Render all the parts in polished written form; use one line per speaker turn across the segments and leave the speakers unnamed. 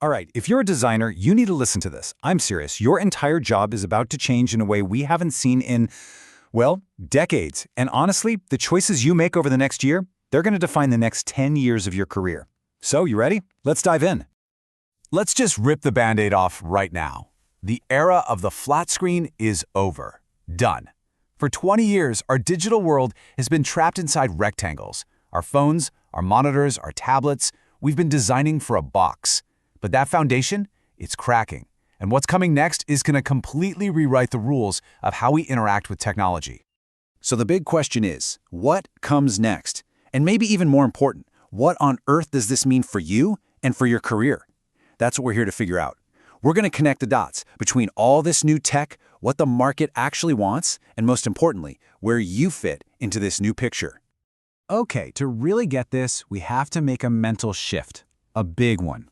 All right, if you're a designer, you need to listen to this. I'm serious. Your entire job is about to change in a way we haven't seen in, well, decades. And honestly, the choices you make over the next year, they're going to define the next 10 years of your career. So, you ready? Let's dive in.
Let's just rip the Band-Aid off right now. The era of the flat screen is over. Done. For 20 years, our digital world has been trapped inside rectangles. Our phones, our monitors, our tablets, we've been designing for a box. But that foundation, it's cracking. And what's coming next is going to completely rewrite the rules of how we interact with technology.
So the big question is, what comes next? And maybe even more important, what on earth does this mean for you and for your career? That's what we're here to figure out. We're going to connect the dots between all this new tech, what the market actually wants, and most importantly, where you fit into this new picture. Okay, to really get this, we have to make a mental shift, a big one.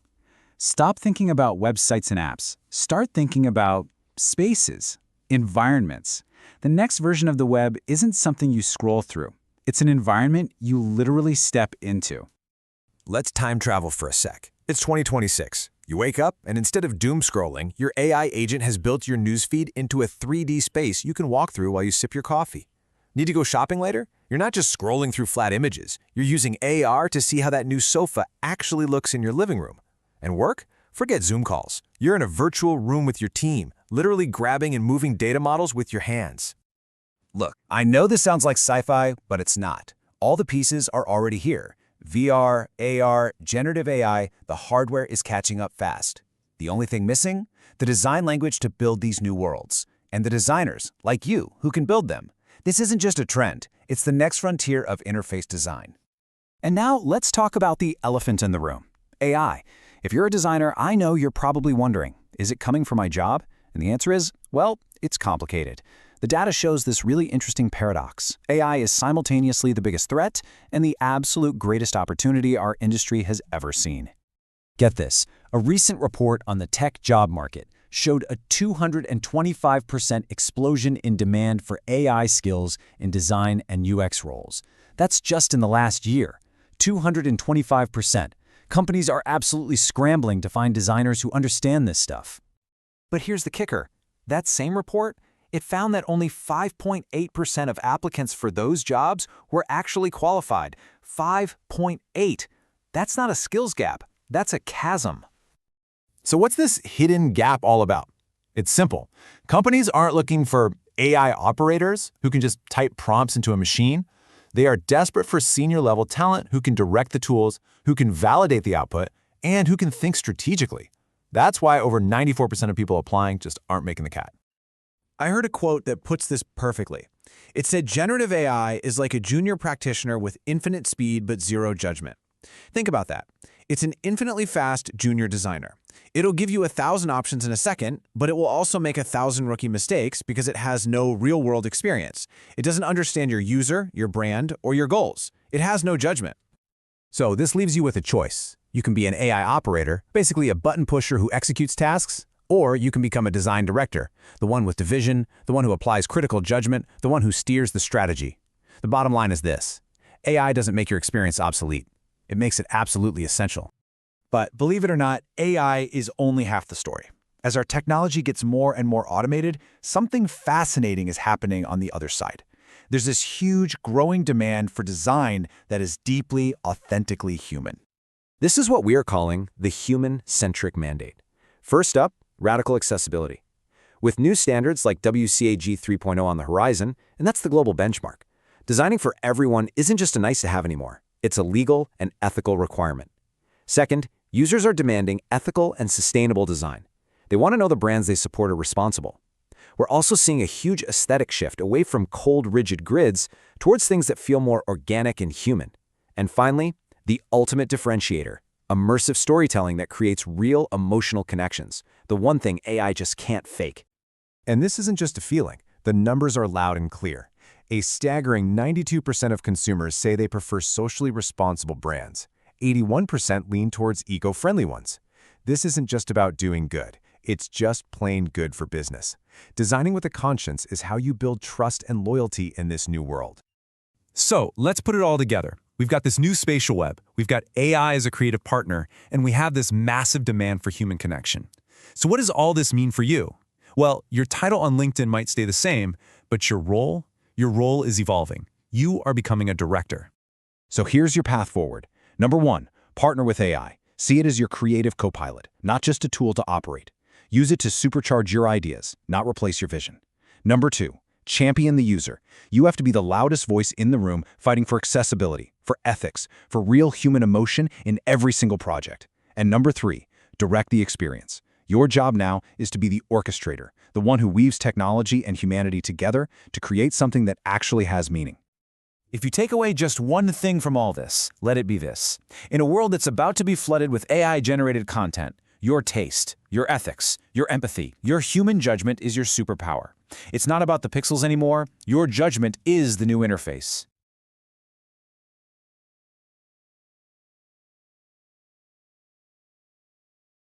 Stop thinking about websites and apps. Start thinking about spaces, environments. The next version of the web isn't something you scroll through. It's an environment you literally step into.
Let's time travel for a sec. It's 2026. You wake up, and instead of doom scrolling, your AI agent has built your newsfeed into a 3D space you can walk through while you sip your coffee. Need to go shopping later? You're not just scrolling through flat images. You're using AR to see how that new sofa actually looks in your living room. And work? Forget Zoom calls. You're in a virtual room with your team, literally grabbing and moving data models with your hands.
Look, I know this sounds like sci-fi, but it's not. All the pieces are already here. VR, AR, generative AI, the hardware is catching up fast. The only thing missing? The design language to build these new worlds. And the designers, like you, who can build them. This isn't just a trend, it's the next frontier of interface design.
And now let's talk about the elephant in the room, AI. If you're a designer, I know you're probably wondering, is it coming for my job? And the answer is, well, it's complicated. The data shows this really interesting paradox. AI is simultaneously the biggest threat and the absolute greatest opportunity our industry has ever seen. Get this, a recent report on the tech job market showed a 225% explosion in demand for AI skills in design and UX roles. That's just in the last year, 225%. Companies are absolutely scrambling to find designers who understand this stuff. But here's the kicker. That same report, it found that only 5.8% of applicants for those jobs were actually qualified. 5.8. That's not a skills gap. That's a chasm.
So what's this hidden gap all about? It's simple. Companies aren't looking for AI operators who can just type prompts into a machine. They are desperate for senior-level talent who can direct the tools, who can validate the output, and who can think strategically. That's why over 94% of people applying just aren't making the cut.
I heard a quote that puts this perfectly. It said, generative AI is like a junior practitioner with infinite speed but zero judgment. Think about that. It's an infinitely fast junior designer. It'll give you 1,000 options in a second, but it will also make 1,000 rookie mistakes because it has no real-world experience. It doesn't understand your user, your brand, or your goals. It has no judgment.
So this leaves you with a choice. You can be an AI operator, basically a button pusher who executes tasks, or you can become a design director, the one with the vision, the one who applies critical judgment, the one who steers the strategy. The bottom line is this: AI doesn't make your experience obsolete. It makes it absolutely essential.
But believe it or not, AI is only half the story. As our technology gets more and more automated, something fascinating is happening on the other side. There's this huge growing demand for design that is deeply, authentically human.
This is what we are calling the human-centric mandate. First up, radical accessibility. With new standards like WCAG 3.0 on the horizon, and that's the global benchmark, designing for everyone isn't just a nice-to-have anymore. It's a legal and ethical requirement. Second, users are demanding ethical and sustainable design. They want to know the brands they support are responsible. We're also seeing a huge aesthetic shift away from cold, rigid grids towards things that feel more organic and human. And finally, the ultimate differentiator, immersive storytelling that creates real emotional connections, the one thing AI just can't fake.
And this isn't just a feeling. The numbers are loud and clear. A staggering 92% of consumers say they prefer socially responsible brands. 81% lean towards eco-friendly ones. This isn't just about doing good. It's just plain good for business. Designing with a conscience is how you build trust and loyalty in this new world.
So, let's put it all together.
We've got this new spatial web, we've got AI as a creative partner, and we have this massive demand for human connection. So what does all this mean for you? Well, your title on LinkedIn might stay the same, but your role is evolving. You are becoming a director.
So here's your path forward. Number 1, partner with AI. See it as your creative co-pilot, not just a tool to operate. Use it to supercharge your ideas, not replace your vision. Number 2, champion the user. You have to be the loudest voice in the room, fighting for accessibility, for ethics, for real human emotion in every single project. And number 3, direct the experience. Your job now is to be the orchestrator, the one who weaves technology and humanity together to create something that actually has meaning.
If you take away just one thing from all this, let it be this. In a world that's about to be flooded with AI-generated content, your taste, your ethics, your empathy, your human judgment is your superpower. It's not about the pixels anymore. Your judgment is the new interface.